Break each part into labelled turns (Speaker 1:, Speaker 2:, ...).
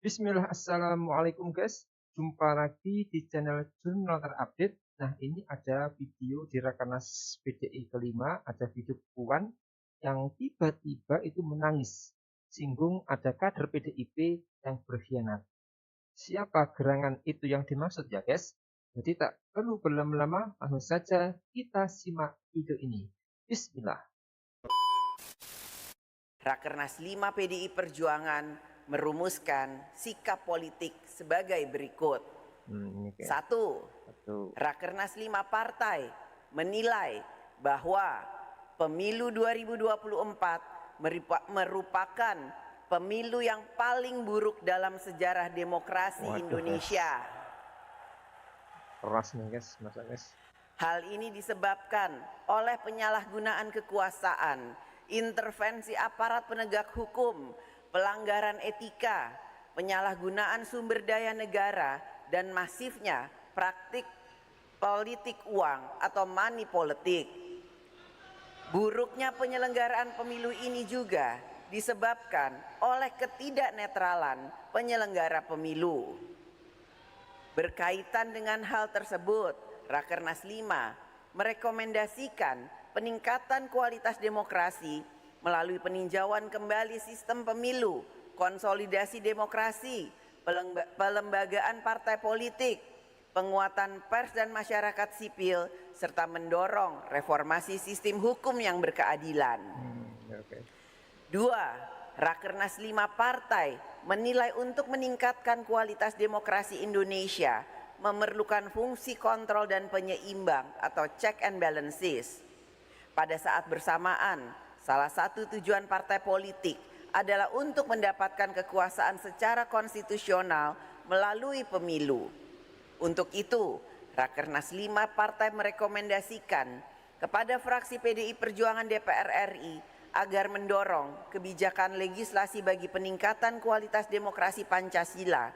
Speaker 1: Bismillah, assalamualaikum guys. Jumpa lagi di channel Jurnal Terupdate. Nah, ini ada video di Rakernas PDI kelima, ada video Puan yang tiba-tiba itu menangis. Singgung ada kader PDIP yang berkhianat. Siapa gerangan itu yang dimaksud ya guys? Jadi tak perlu berlama-lama, langsung saja kita simak video ini. Bismillah.
Speaker 2: Rakernas 5 PDI Perjuangan merumuskan sikap politik sebagai berikut. Satu, Rakernas 5 partai menilai bahwa pemilu 2024 merupakan pemilu yang paling buruk dalam sejarah demokrasi Indonesia.
Speaker 1: Keras nih guys, masa guys.
Speaker 2: Hal ini disebabkan oleh penyalahgunaan kekuasaan, intervensi aparat penegak hukum, pelanggaran etika, penyalahgunaan sumber daya negara, dan masifnya praktik politik uang atau money politik. Buruknya penyelenggaraan pemilu ini juga disebabkan oleh ketidaknetralan penyelenggara pemilu. Berkaitan dengan hal tersebut, Rakernas 5 merekomendasikan peningkatan kualitas demokrasi melalui peninjauan kembali sistem pemilu, konsolidasi demokrasi, pelembagaan partai politik, penguatan pers dan masyarakat sipil, serta mendorong reformasi sistem hukum yang berkeadilan. Dua, Rakernas 5 partai menilai untuk meningkatkan kualitas demokrasi Indonesia memerlukan fungsi kontrol dan penyeimbang atau check and balances. Pada saat bersamaan, salah satu tujuan partai politik adalah untuk mendapatkan kekuasaan secara konstitusional melalui pemilu. Untuk itu, Rakernas 5 partai merekomendasikan kepada fraksi PDI Perjuangan DPR RI agar mendorong kebijakan legislasi bagi peningkatan kualitas demokrasi Pancasila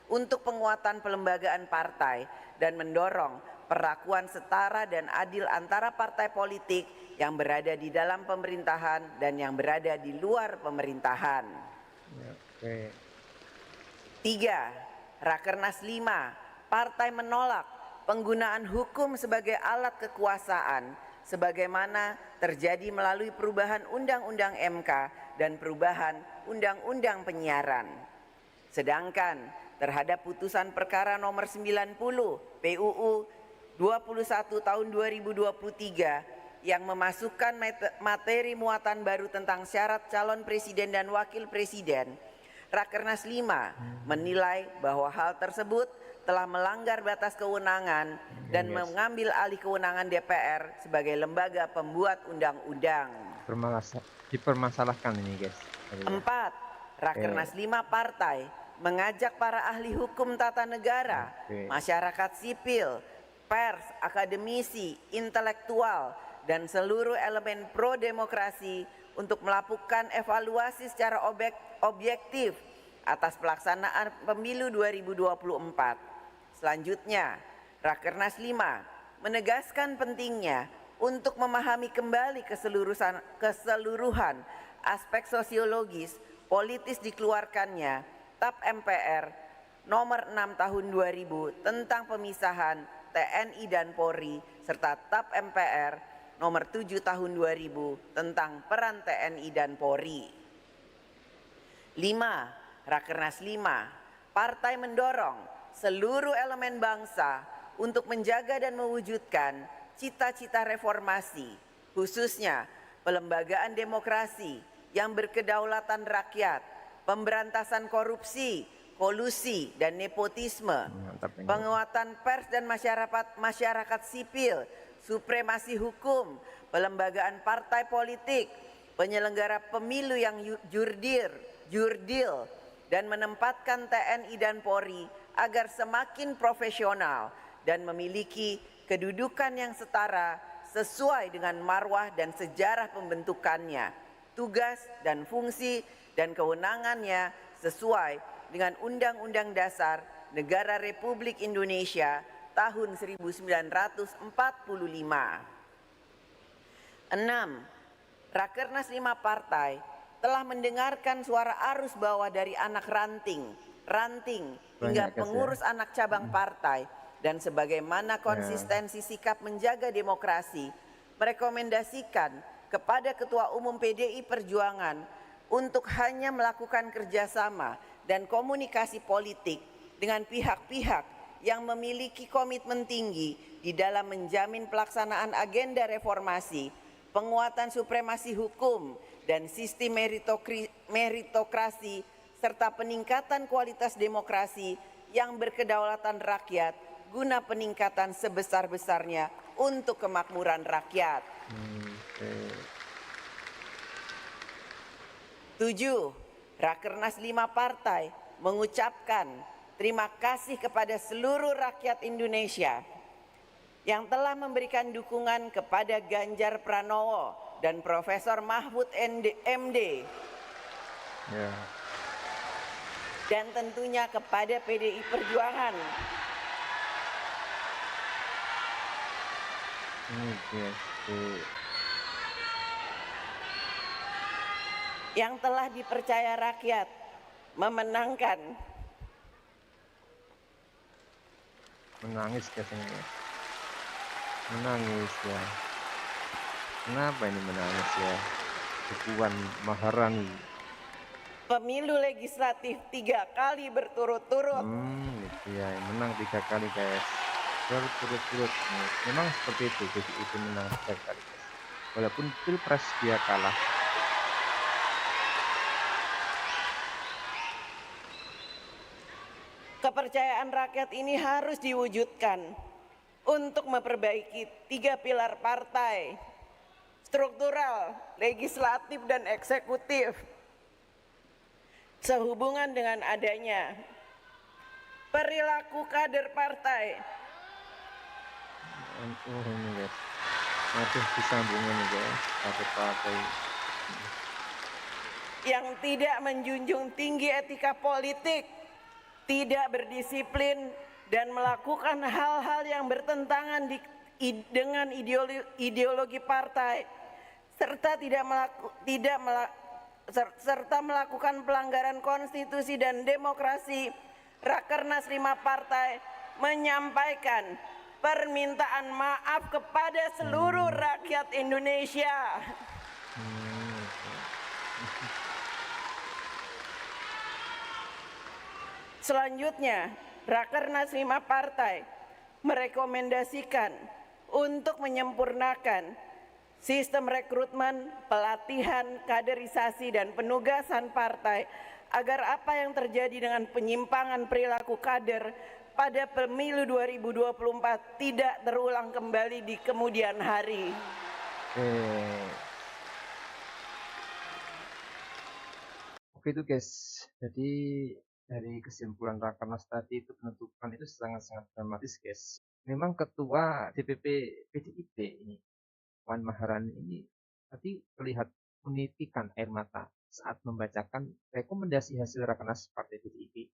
Speaker 2: untuk penguatan pelembagaan partai dan mendorong perlakuan setara dan adil antara partai politik yang berada di dalam pemerintahan dan yang berada di luar pemerintahan. Tiga, Rakernas 5 partai menolak penggunaan hukum sebagai alat kekuasaan sebagaimana terjadi melalui perubahan Undang-Undang MK dan perubahan Undang-Undang Penyiaran. Sedangkan terhadap putusan perkara nomor 90 PUU 21 tahun 2023 yang memasukkan materi muatan baru tentang syarat calon presiden dan wakil presiden, Rakernas 5 menilai bahwa hal tersebut telah melanggar batas kewenangan dan mengambil alih kewenangan DPR sebagai lembaga pembuat undang-undang.
Speaker 1: Dipermasalahkan ini guys.
Speaker 2: 4. Rakernas 5 partai mengajak para ahli hukum tata negara, masyarakat sipil, pers, akademisi, intelektual, dan seluruh elemen pro-demokrasi untuk melakukan evaluasi secara objektif atas pelaksanaan pemilu 2024. Selanjutnya, Rakernas 5 menegaskan pentingnya untuk memahami kembali keseluruhan aspek sosiologis politis dikeluarkannya TAP MPR nomor 6 tahun 2000 tentang pemisahan TNI dan Polri serta TAP MPR nomor 7 tahun 2000 tentang peran TNI dan Polri. 5. Rakernas 5 partai mendorong seluruh elemen bangsa untuk menjaga dan mewujudkan cita-cita reformasi, khususnya pelembagaan demokrasi yang berkedaulatan rakyat, pemberantasan korupsi, kolusi dan nepotisme, penguatan pers dan masyarakat sipil, supremasi hukum, pelembagaan partai politik, penyelenggara pemilu yang jurdil, dan menempatkan TNI dan Polri agar semakin profesional dan memiliki kedudukan yang setara sesuai dengan marwah dan sejarah pembentukannya, tugas dan fungsi dan kewenangannya sesuai dengan Undang-Undang Dasar Negara Republik Indonesia tahun 1945. 6. Rakernas 5 partai telah mendengarkan suara arus bawah dari anak ranting, ranting, hingga
Speaker 1: Banyak Kes ya.
Speaker 2: pengurus anak cabang partai, dan sebagaimana konsistensi sikap menjaga demokrasi, merekomendasikan kepada Ketua Umum PDI Perjuangan untuk hanya melakukan kerjasama dan komunikasi politik dengan pihak-pihak yang memiliki komitmen tinggi di dalam menjamin pelaksanaan agenda reformasi, penguatan supremasi hukum, dan sistem meritokrasi, serta peningkatan kualitas demokrasi yang berkedaulatan rakyat guna peningkatan sebesar-besarnya untuk kemakmuran rakyat. 7. Rakernas 5 partai mengucapkan terima kasih kepada seluruh rakyat Indonesia yang telah memberikan dukungan kepada Ganjar Pranowo dan Profesor Mahfud MD. Dan tentunya kepada PDI Perjuangan. Yang telah dipercaya rakyat memenangkan.
Speaker 1: Menangis katanya. Menangis ya. Kenapa ini menangis ya? Puan Maharani.
Speaker 2: Pemilu legislatif 3 kali berturut-turut.
Speaker 1: Itu ya, menang 3 kali guys. Berturut-turut. Memang seperti itu, jadi itu menang 3 kali guys. Walaupun pilpres dia kalah.
Speaker 2: Kepercayaan rakyat ini harus diwujudkan untuk memperbaiki 3 pilar partai, struktural, legislatif, dan eksekutif. Sehubungan dengan adanya perilaku kader partai.
Speaker 1: Ini guys. Aduh, disambungin nih guys. Kader partai.
Speaker 2: Yang tidak menjunjung tinggi etika politik, tidak berdisiplin, dan melakukan hal-hal yang bertentangan dengan ideologi partai, serta melakukan pelanggaran konstitusi dan demokrasi. Rakernas 5 partai menyampaikan permintaan maaf kepada seluruh rakyat Indonesia. Selanjutnya, Rakernas 5 partai merekomendasikan untuk menyempurnakan sistem rekrutmen, pelatihan, kaderisasi, dan penugasan partai agar apa yang terjadi dengan penyimpangan perilaku kader pada pemilu 2024 tidak terulang kembali di kemudian hari.
Speaker 1: Oke itu guys, jadi dari kesimpulan Rakernas tadi itu penentukan itu sangat-sangat dramatis guys. Memang ketua DPP PDIP ini Puan Maharani ini tadi terlihat menitikan air mata saat membacakan rekomendasi hasil Rakernas Partai PDIP.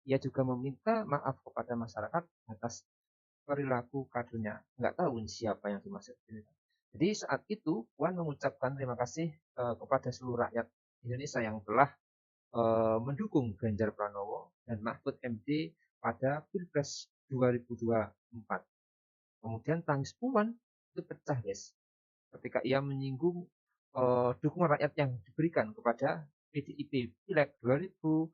Speaker 1: Ia juga meminta maaf kepada masyarakat atas perilaku kadernya. Nggak tahu siapa yang dimaksud. Jadi saat itu Puan mengucapkan terima kasih kepada seluruh rakyat Indonesia yang telah mendukung Ganjar Pranowo dan Mahfud MD pada Pilpres 2024. Kemudian tangis Puan itu pecah guys, ketika ia menyinggung dukungan rakyat yang diberikan kepada PDIP Pileg 2014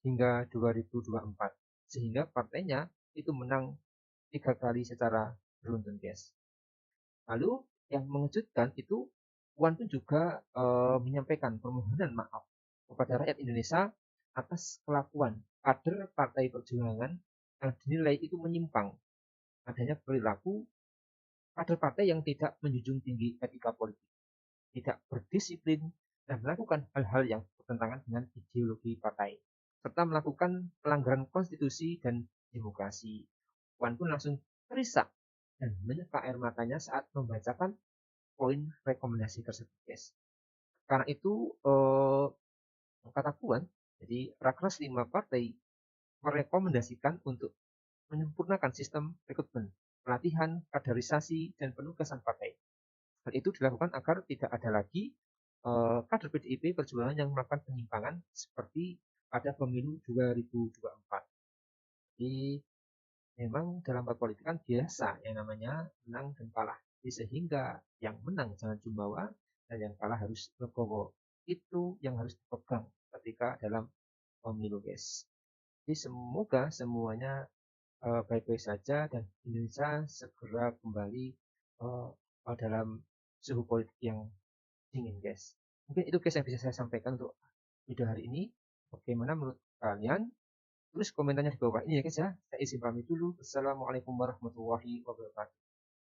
Speaker 1: hingga 2024, sehingga partainya itu menang 3 kali secara beruntun guys. Lalu yang mengejutkan itu Puan pun juga menyampaikan permohonan maaf kepada rakyat Indonesia atas kelakuan kader Partai Perjuangan yang dinilai itu menyimpang, adanya perilaku kader partai yang tidak menjunjung tinggi etika politik, tidak berdisiplin, dan melakukan hal-hal yang bertentangan dengan ideologi partai, serta melakukan pelanggaran konstitusi dan demokrasi. Puan pun langsung terisak dan menyeka air matanya saat membacakan poin rekomendasi tersebut guys. Karena itu kata Puan, jadi Rakernas 5 partai merekomendasikan untuk menyempurnakan sistem rekrutmen, pelatihan, kaderisasi, dan penugasan partai. Hal itu dilakukan agar tidak ada lagi kader PDIP Perjuangan yang melakukan penyimpangan seperti pada pemilu 2024. Jadi memang dalam berpolitik kan biasa yang namanya menang dan kalah. Sehingga yang menang jangan jumawa dan yang kalah harus legowo. Itu yang harus dipegang ketika dalam pemilu, guys. Jadi semoga semuanya baik-baik saja dan Indonesia segera kembali dalam suhu politik yang dingin, guys. Mungkin itu guys yang bisa saya sampaikan untuk video hari ini. Bagaimana menurut kalian? Tulis komentarnya di bawah ini ya guys ya. Saya izin pamit dulu. Assalamualaikum warahmatullahi wabarakatuh.